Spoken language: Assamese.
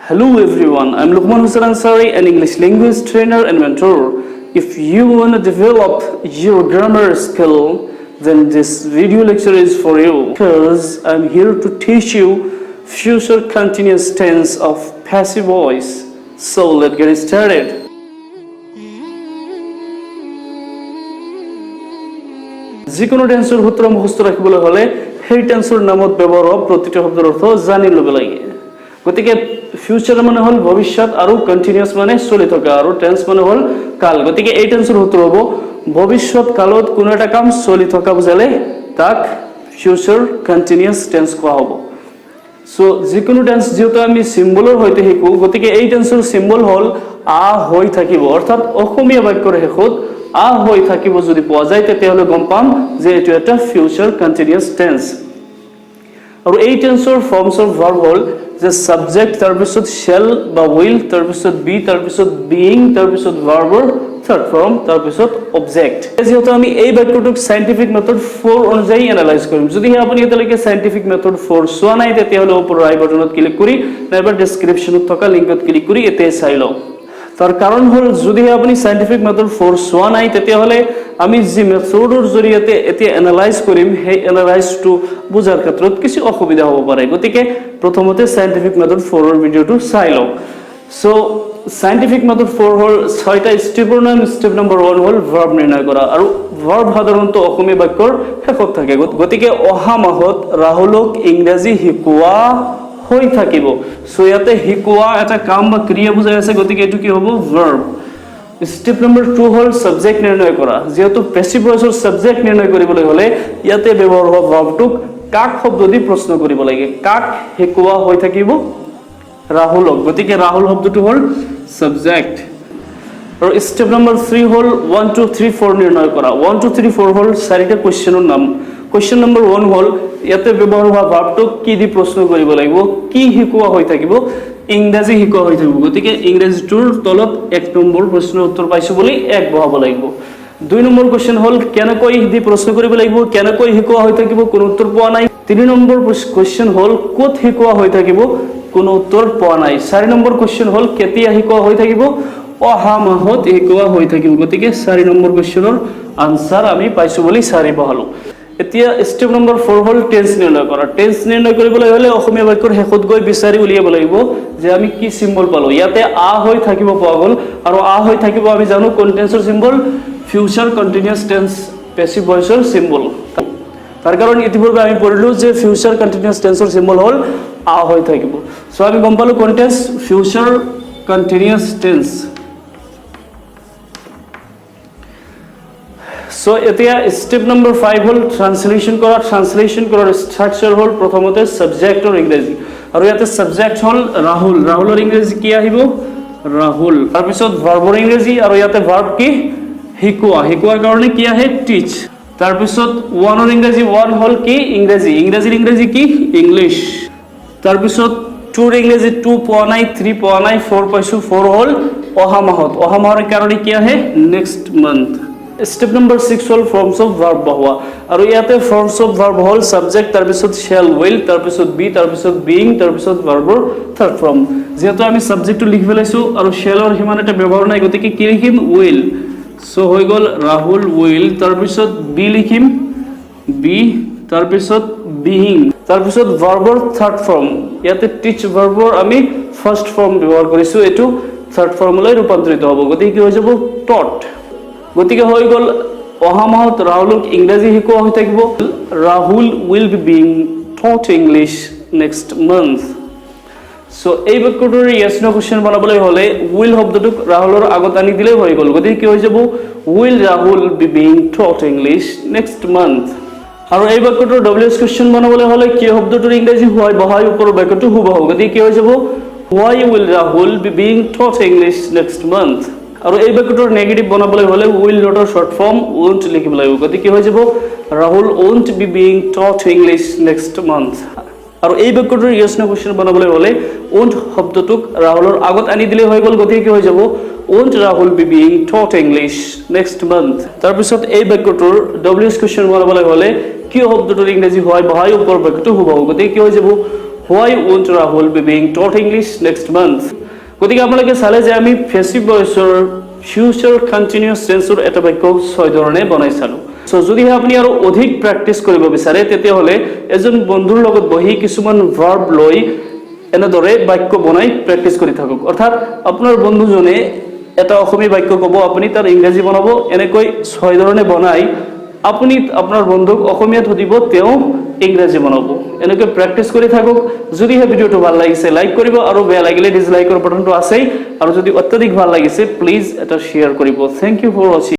Hello everyone, I'm Lokman Hussain Ansary, an English language trainer and mentor. If you want to develop your grammar skill, then this video lecture is for you because I'm here to teach you future continuous tense of passive voice. So let's get started. যিকোনো টেন্সৰ সূত্ৰ মুখস্থ ৰাখিবলৈ হলে সেই টেন্সৰ নামত ব্যৱহাৰ হোৱা প্ৰতিটো শব্দৰ অৰ্থ জানি ল'ব লাগে গতিকে ফিউচাৰ মানে হল ভৱিষ্যত আৰু কন্টিনিউয়াস মানে চলি থকা আৰু টেন্স মানে হল কাল গতিকে এই টেন্সৰ সূত্ৰ হ'ব ভৱিষ্যত কালত কোনো এটা কাম চলি থকা বুজালে তাক ফিউচাৰ কন্টিনিউয়াস টেন্স কোৱা হ'ব সো যিকোনো টেন্স যেটো আমি সিম্বলৰ হৈতে শিকো গতিকে এই টেন্সৰ সিম্বল হল আ হৈ থাকিব অৰ্থাৎ অসমীয়া বাক্যৰ শেষত আ হৈ থাকিব যদি পোৱা যায় তেতিয়াহলে গম পাম যে এটো এটা ফিউচাৰ কন্টিনিউয়াস টেন্স আৰু এই টেন্সৰ ফৰ্মছ অফ ভাৰ্ব হল যে সাবজেক্ট তাৰ পিছত shall বা will তাৰ পিছত be তাৰ পিছত being তাৰ পিছত ভাৰ্বৰ থাৰ্ড ফৰ্ম তাৰ পিছত অবজেক্ট যেহেতু আমি এই বাক্যটোক সাইন্টিফিক মেথড 4 অনুযায়ী এনালাইজ কৰিম যদি আপুনি এতিয়ালৈকে সাইন্টিফিক মেথড 4 চোৱা নাই তেতিয়াহলে ওপৰৰ আই বাটনত ক্লিক কৰি নাইবা ডেসক্ৰিপচনত থকা লিংকত ক্লিক কৰি এতে চাই লওক তাৰ কাৰণ হল যদি আপুনি সাইন্টিফিক মেথড 4 চোৱা নাই তেতিয়াহলে আমি যি মেথডৰ জৰিয়তে এতে এনালাইজ কৰিম সেই এনালাইজটো বুজাৰ ক্ষেত্ৰত কিছু অসুবিধা হ'ব পাৰে গতিকে প্ৰথমতে সাইন্টিফিক মেথড 4 ৰ ভিডিওটো চাই লওক সো সাইন্টিফিক মেথড 4 হল 6টা স্টেপৰ নাম স্টেপ নম্বৰ 1 হল ভাৰ্ব নিৰ্ণয় কৰা আৰু ভাৰ্ব সাধাৰণতে অসমীয়া বাক্যৰ শেষত থাকে গতিকে অহা মাহত ৰাহুলক ইংৰাজী শিকোৱা হৈ থাকিব সো ইয়াতে শিকোৱা এটা কাম বা ক্ৰিয়া বুজাই আছে গতিকে এটো কি হ'ব ভাৰ্ব স্টেপ নম্বৰ 2 হল সাবজেক্ট নিৰ্ণয় কৰা যেহেতু প্যাসিভ ভয়েসৰ সাবজেক্ট নিৰ্ণয় কৰিবলৈ হলে ইয়াতে ব্যৱহাৰ হোৱা ভাৰ্বটোক কাক শব্দ দি প্ৰশ্ন কৰিব লাগে কাক শিকোৱা হৈ থাকিব ৰাহুলক গতিকে ৰাহুল শব্দটো হল সাবজেক্ট আৰু স্টেপ নম্বৰ 3 হল 1 2 3 4 নিৰ্ণয় কৰা 1 2 3 4 হল চাৰিটা কোৱেশ্চনৰ নাম কোৱেশ্চন নম্বৰ 1 হল ইয়াতে ব্যৱহাৰ হোৱা ভাৰ্বটোক কি দি প্ৰশ্ন কৰিব লাগিব কি শিকোৱা হৈ থাকিব ইংৰাজী শিকোৱা হৈ থাকিব গতিকে ইংৰাজীটোৰ তলত 1 নম্বৰ প্ৰশ্নৰ উত্তৰ পাইছো বুলি 1 বহাব লাগিব 2 নম্বৰ কোৱেশ্চন হল কেনেকৈ দি প্ৰশ্ন কৰিব লাগিব কেনেকৈ শিকোৱা হৈ থাকিব কোনো উত্তৰ পোৱা নাই 3 নম্বৰ কোৱেশ্চন হল ক'ত শিকোৱা হৈ থাকিব কোনো উত্তৰ পোৱা নাই 4 নম্বৰ কোৱেশ্চন হল কেতিয়া শিকোৱা হৈ থাকিব অহা মাহত শিকোৱা হৈ থাকিব গতিকে 4 নম্বৰ কোৱেশ্চনৰ আনসাৰ আমি পাইছো বুলি 4 বহালো এতিয়া স্টেপ নম্বৰ 4 হল টেন্স নিৰ্ণয় কৰা টেন্স নিৰ্ণয় কৰিবলৈ হলে অসমীয়া বাক্যৰ শেষত গৈ বিচাৰি উলিয়াব লাগিব যে আমি কি সিম্বল পালো ইয়াতে আ হৈ থাকিব পোৱা গল আৰু আ হৈ থাকিব আমি জানো কোন টেন্সৰ symbol future continuous tense passive ভয়েসৰ সিম্বল তাৰ কাৰণ ইতিপূৰ্বে আমি পঢ়িলো যে ফিউচাৰ কন্টিনিউয়াস টেন্সৰ সিম্বল হল আ হৈ থাকিব সো আমি গম পালো কোন tense future continuous tense so এতিয়া স্টেপ নম্বৰ 5 হল ট্ৰান্সলেশন কৰাৰ স্ট্ৰাকচাৰ হল প্ৰথমতে সাবজেক্টৰ ইংৰাজী আৰু ইয়াতে সাবজেক্ট হল ৰাহুল ৰাহুলৰ ইংৰাজী কি আহিব ৰাহুল তাৰ পিছত ভাৰ্বৰ ইংৰাজী আৰু ইয়াতে ভাৰ্ব কি শিকোৱাৰ কাৰণে কি আহে টিচ তাৰ পিছত ওয়ানৰ ইংৰাজী ওয়ান হল কি ইংৰাজীৰ ইংৰাজী কি ইংলিশ তাৰ পিছত টুৰ ইংৰাজী 2 পোৱা নাই 3 পোৱা নাই 4 পাইছো 4 হল অহা মাহৰ কাৰণে কি আহে নেক্সট মান্থ স্টেপ নম্বৰ 6 হল ফৰ্মছ অফ ভাৰ্ব বহোৱা আৰু ইয়াতে ফৰ্মছ অফ ভাৰ্ব হল সাবজেক্ট তাৰ পিছত shall will তাৰ পিছত be তাৰ পিছত being তাৰ পিছত ভাৰ্বৰ থাৰ্ড ফৰ্ম যেহেতু আমি সাবজেক্টটো লিখি লৈছো আৰু shall ৰ হিমান এটা ব্যৱহাৰ নাই গতিকে কি লিখিম will সো হৈ গল ৰাহুল will তাৰ পিছত be লিখিম be তাৰ পিছত being তাৰ পিছত ভাৰ্বৰ থাৰ্ড ফৰ্ম ইয়াতে teach ভাৰ্বৰ আমি ফাৰ্স্ট ফৰ্ম ব্যৱহাৰ কৰিছো এটো থাৰ্ড ফৰ্মলৈ ৰূপান্তৰিত হ'ব গতিকে কি হৈ যাব taught গতিকে হৈ গল অহা মাহত ৰাহুলক ইংৰাজী শিকোৱা হৈ থাকিব Rahul will be being taught English next month so এই বাক্যটোৰ yes no question বনাবলৈ হলে will শব্দটোক ৰাহুলৰ আগত আনি দিলে হৈ গল গতিকে কি হৈ যাব will Rahul be being taught English next month আৰু এই বাক্যটোৰ ws question বনাবলৈ হলে কি শব্দটোৰ ইংৰাজী হয় বহাই ওপৰৰ বাক্যটো হুবহু গতিকে কি হৈ যাব why will Rahul be being taught English next month আৰু এই বাক্যটোৰ নেগেটিভ বনাবলৈ হলে will not ৰ শর্ট ফর্ম won't লিখিব লাগিব গতিকে কি হৈ যাব Rahul won't be being taught English next month আৰু এই বাক্যটোৰ yes no question বনাবলৈ হলে won't শব্দটোক ৰাহুলৰ আগত আনি দিলে হৈ গল গতিকে কি হৈ যাব won't Rahul be being taught English next month তাৰ পিছত এই বাক্যটোৰ ws question বনাবলৈ হলে কি শব্দটোৰ ইংৰাজী হয় বহাই ওপৰৰ বাক্যটো হুবহু গতিকে কি হৈ যাব Why won't Rahul be being taught English next month? গতিকে আপোনালোকে চালে যে আমি ফেচিভ ভইচৰ ফিউচাৰ কণ্টিনিউয়াছ টেন্সৰ এটা বাক্য 6 ধৰণে বনাই চালো। সো যদিহে আপুনি আৰু অধিক প্ৰেক্টিছ কৰিব বিচাৰে তেতিয়াহ'লে এজন বন্ধুৰ লগত বহি কিছুমান ভাৰ্ব লৈ এনেদৰে বাক্য বনাই প্ৰেক্টিছ কৰি থাকক। অৰ্থাৎ আপোনাৰ বন্ধুজনে এটা অসমীয়া বাক্য ক'ব, আপুনি তাৰ ইংৰাজী বনাব, এনেকৈ 6 ধৰণে বনাই আপুনি আপোনাৰ বন্ধুক অসমীয়াত সুধিব, তেওঁ ইংৰাজী বনাব। এনেকৈ প্ৰেক্টিছ কৰি থাকক। যদিহে ভিডিঅ'টো ভাল লাগিছে লাইক কৰিব, আৰু বেয়া লাগিলে ডিসলাইকৰ বাটনটো আছেই, আৰু যদি অত্যাধিক ভাল লাগিছে প্লিজ এটা শ্বেয়াৰ কৰিব। Thank you for watching.